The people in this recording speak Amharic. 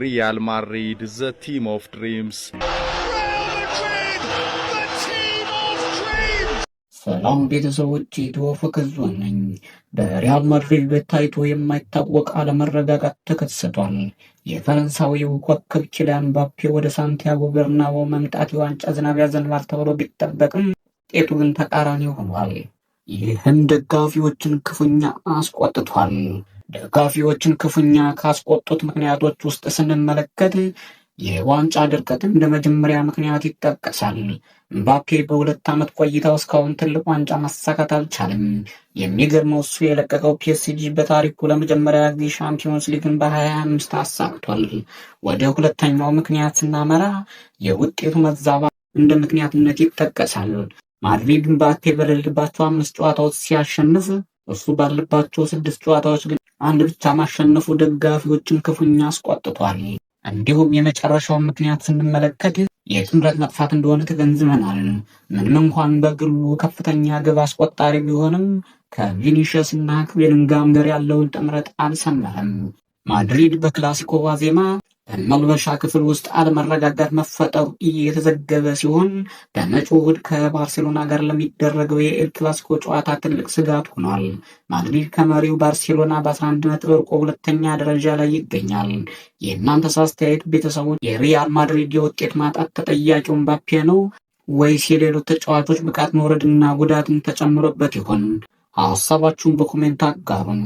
Real Madrid, the team of dreams. ሰላም ቤተሰቦች፣ ኢትዮ ፎከስ ነኝ። በሪያል ማድሪድ ቤት ታይቶ የማይታወቅ አለመረጋጋት ተከስቷል። የፈረንሳዊው ኮከብ ኪሊያን ምባፔ ወደ ሳንቲያጎ በርናቦ መምጣት የዋንጫ ዝናብ ያዘንባል ተብሎ ቢጠበቅም ውጤቱ ግን ተቃራኒ ሆኗል። ይህም ደጋፊዎችን ክፉኛ አስቆጥቷል። ደጋፊዎችን ክፉኛ ካስቆጡት ምክንያቶች ውስጥ ስንመለከት የዋንጫ ድርቀት እንደ መጀመሪያ ምክንያት ይጠቀሳል። ምባፔ በ2 ዓመት ቆይታው እስካሁን ትልቅ ዋንጫ ማሳካት አልቻለም። የሚገርመው እሱ የለቀቀው ፒኤስጂ በታሪኩ ለመጀመሪያ ጊዜ ሻምፒዮንስ ሊግን በ2025 አሳክቷል። ወደ ሁለተኛው ምክንያት ስናመራ የውጤቱ መዛባት እንደ ምክንያትነት ይጠቀሳል። ማድሪድ ምባፔ በሌለባቸው 5 ጨዋታዎች ሲያሸንፍ እሱ ባለባቸው 6 ጨዋታዎች ግን አንድ ብቻ ማሸነፉ ደጋፊዎችን ክፉኛ አስቆጥቷል። እንዲሁም የመጨረሻውን ምክንያት ስንመለከት የጥምረት መጥፋት እንደሆነ ተገንዝበናል። ምንም እንኳን በግሉ ከፍተኛ ግብ አስቆጣሪ ቢሆንም ከቪኒሽስ እና ከቤሊንጋም ጋር ያለውን ጥምረት አልሰመረም። ማድሪድ በክላሲኮ ዋዜማ በመልበሻ ክፍል ውስጥ አለመረጋጋት መፈጠሩ እየተዘገበ ሲሆን በመጪው እሁድ ከባርሴሎና ጋር ለሚደረገው የኤል ክላሲኮ ጨዋታ ትልቅ ስጋት ሆኗል። ማድሪድ ከመሪው ባርሴሎና በ11 ነጥብ ርቆ ሁለተኛ ደረጃ ላይ ይገኛል። የእናንተስ አስተያየት ቤተሰቦች? የሪያል ማድሪድ የውጤት ማጣት ተጠያቂው ምባፔ ነው ወይስ የሌሎች ተጫዋቾች ብቃት መውረድና ጉዳትን ተጨምሮበት ይሆን? ሀሳባችሁን በኮሜንት አጋሩን።